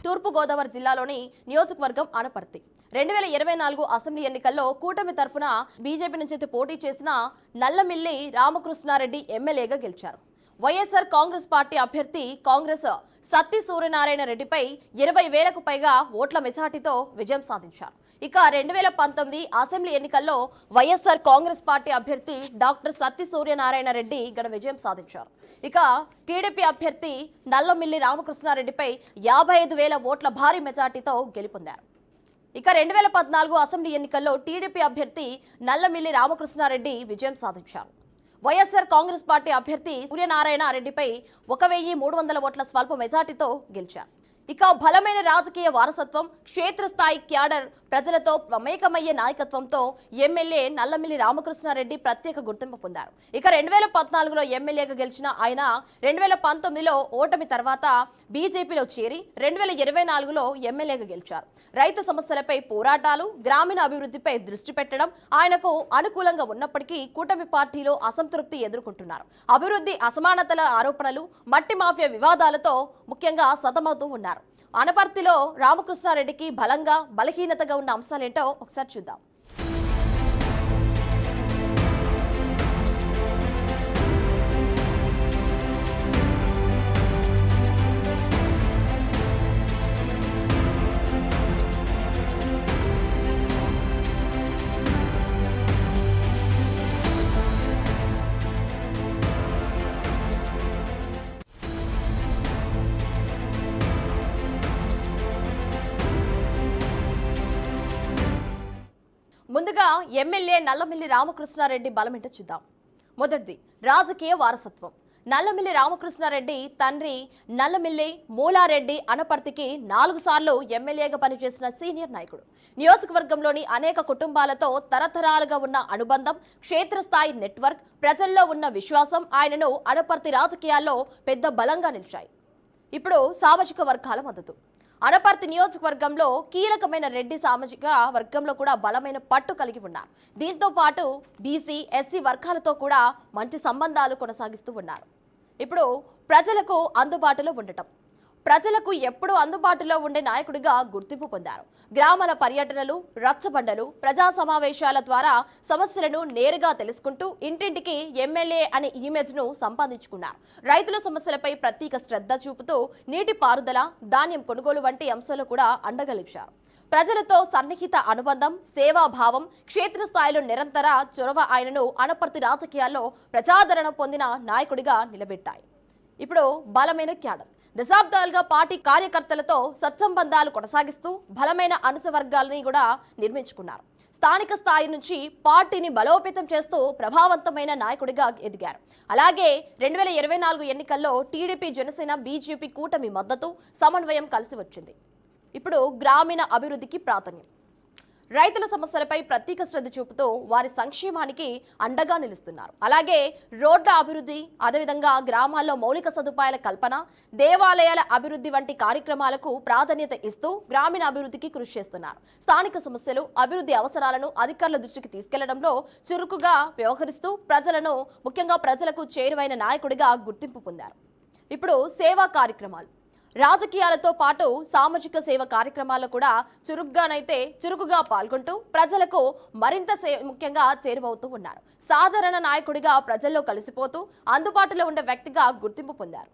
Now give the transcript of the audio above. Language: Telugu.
తూర్పు గోదావరి జిల్లాలోని నియోజకవర్గం అనపర్తి 2024 అసెంబ్లీ ఎన్నికల్లో కూటమి తరఫున బీజేపీ నుంచి పోటీ చేసిన నల్లమిల్లి రామకృష్ణారెడ్డి ఎమ్మెల్యేగా గెలిచారు. వైఎస్ఆర్ కాంగ్రెస్ పార్టీ అభ్యర్థి కాంగ్రెస్ సత్తి సూర్యనారాయణ రెడ్డిపై 20,000కు పైగా ఓట్ల మెజార్టీతో విజయం సాధించారు. ఇక 2019 అసెంబ్లీ ఎన్నికల్లో వైఎస్ఆర్ కాంగ్రెస్ పార్టీ అభ్యర్థి డాక్టర్ సత్తి సూర్యనారాయణ రెడ్డి ఘన విజయం సాధించారు. ఇక టీడీపీ అభ్యర్థి నల్లమిల్లి రామకృష్ణారెడ్డిపై 55,000 ఓట్ల భారీ మెజార్టీతో గెలుపొందారు. ఇక 2014 అసెంబ్లీ ఎన్నికల్లో టీడీపీ అభ్యర్థి నల్లమిల్లి రామకృష్ణారెడ్డి విజయం సాధించారు. వైఎస్ఆర్ కాంగ్రెస్ పార్టీ అభ్యర్థి సూర్యనారాయణ రెడ్డిపై 1,300 ఓట్ల స్వల్ప మెజార్టీతో గెలిచారు. ఇక బలమైన రాజకీయ వారసత్వం, క్షేత్రస్థాయి క్యాడర్, ప్రజలతో మమేకమయ్యే నాయకత్వంతో ఎమ్మెల్యే నల్లమిల్లి రామకృష్ణారెడ్డి ప్రత్యేక గుర్తింపు పొందారు. ఇక 2014లో ఎమ్మెల్యేగా గెలిచిన ఆయన 2019లో ఓటమి తర్వాత బీజేపీలో చేరి 2024లో ఎమ్మెల్యేగా గెలిచారు. రైతు సమస్యలపై పోరాటాలు, గ్రామీణ అభివృద్ధిపై దృష్టి పెట్టడం ఆయనకు అనుకూలంగా ఉన్నప్పటికీ కూటమి పార్టీలో అసంతృప్తి ఎదుర్కొంటున్నారు. అభివృద్ధి అసమానతల ఆరోపణలు, మట్టి మాఫియా వివాదాలతో ముఖ్యంగా సతమవుతూ ఉన్నారు. అనపర్తిలో రామకృష్ణారెడ్డికి బలంగా, బలహీనతగా ఉన్న అంశాలేంటో ఒకసారి చూద్దాం. ముందుగా ఎమ్మెల్యే నల్లమిల్లి రామకృష్ణారెడ్డి బలమేంటో చూద్దాం. మొదటిది రాజకీయ వారసత్వం. నల్లమిల్లి రామకృష్ణారెడ్డి తండ్రి నల్లమిల్లి మూలారెడ్డి అనపర్తికి 4 సార్లు ఎమ్మెల్యేగా పనిచేసిన సీనియర్ నాయకుడు. నియోజకవర్గంలోని అనేక కుటుంబాలతో తరతరాలుగా ఉన్న అనుబంధం, క్షేత్రస్థాయి నెట్వర్క్, ప్రజల్లో ఉన్న విశ్వాసం ఆయనను అనపర్తి రాజకీయాల్లో పెద్ద బలంగా నిలిచాయి. ఇప్పుడు సామాజిక వర్గాల మద్దతు. అనపర్తి నియోజకవర్గంలో కీలకమైన రెడ్డి సామాజిక వర్గంలో కూడా బలమైన పట్టు కలిగి ఉన్నారు. దీంతో పాటు బీసీ, ఎస్సీ వర్గాలతో కూడా మంచి సంబంధాలు కొనసాగిస్తూ ఉన్నారు. ఇప్పుడు ప్రజలకు అందుబాటులో ఉండటం. ప్రజలకు ఎప్పుడూ అందుబాటులో ఉండే నాయకుడిగా గుర్తింపు పొందారు. గ్రామాల పర్యటనలు, రచ్చబండలు, ప్రజా సమావేశాల ద్వారా సమస్యలను నేరుగా తెలుసుకుంటూ ఇంటింటికి ఎమ్మెల్యే అనే ఇమేజ్ను సంపాదించుకున్నారు. రైతుల సమస్యలపై ప్రత్యేక శ్రద్ధ చూపుతూ నీటి పారుదల, ధాన్యం కొనుగోలు వంటి అంశాలు కూడా అండగలిచారు. ప్రజలతో సన్నిహిత అనుబంధం, సేవాభావం, క్షేత్రస్థాయిలో నిరంతర చొరవ ఆయనను అనపర్తి రాజకీయాల్లో ప్రజాదరణ పొందిన నాయకుడిగా నిలబెట్టాయి. ఇప్పుడు బలమైన క్యాడర్. దశాబ్దాలుగా పార్టీ కార్యకర్తలతో సత్సంబంధాలు కొనసాగిస్తూ బలమైన అనుచవర్గాలని కూడా నిర్మించుకున్నారు. స్థానిక స్థాయి నుంచి పార్టీని బలోపేతం చేస్తూ ప్రభావవంతమైన నాయకుడిగా ఎదిగారు. అలాగే 2024 ఎన్నికల్లో టీడీపీ, జనసేన, బీజేపీ కూటమి మద్దతు, సమన్వయం కలిసి వచ్చింది. ఇప్పుడు గ్రామీణ అభివృద్ధికి ప్రాధాన్యం. రైతుల సమస్యలపై ప్రత్యేక శ్రద్ధ చూపుతూ వారి సంక్షేమానికి అండగా నిలుస్తున్నారు. అలాగే రోడ్ల అభివృద్ధి, అదేవిధంగా గ్రామాల్లో మౌలిక సదుపాయాల కల్పన, దేవాలయాల అభివృద్ధి వంటి కార్యక్రమాలకు ప్రాధాన్యత ఇస్తూ గ్రామీణ అభివృద్ధికి కృషి చేస్తున్నారు. స్థానిక సమస్యలు, అభివృద్ధి అవసరాలను అధికారుల దృష్టికి తీసుకెళ్లడంలో చురుకుగా వ్యవహరిస్తూ ముఖ్యంగా ప్రజలకు చేరువైన నాయకుడిగా గుర్తింపు పొందారు. ఇప్పుడు సేవా కార్యక్రమాలు. రాజకీయాలతో పాటు సామాజిక సేవ కార్యక్రమాల్లో కూడా చురుకుగా పాల్గొంటూ ప్రజలకు మరింత ముఖ్యంగా చేరువవుతూ ఉన్నారు. సాధారణ నాయకుడిగా ప్రజల్లో కలిసిపోతూ అందుబాటులో ఉండే వ్యక్తిగా గుర్తింపు పొందారు.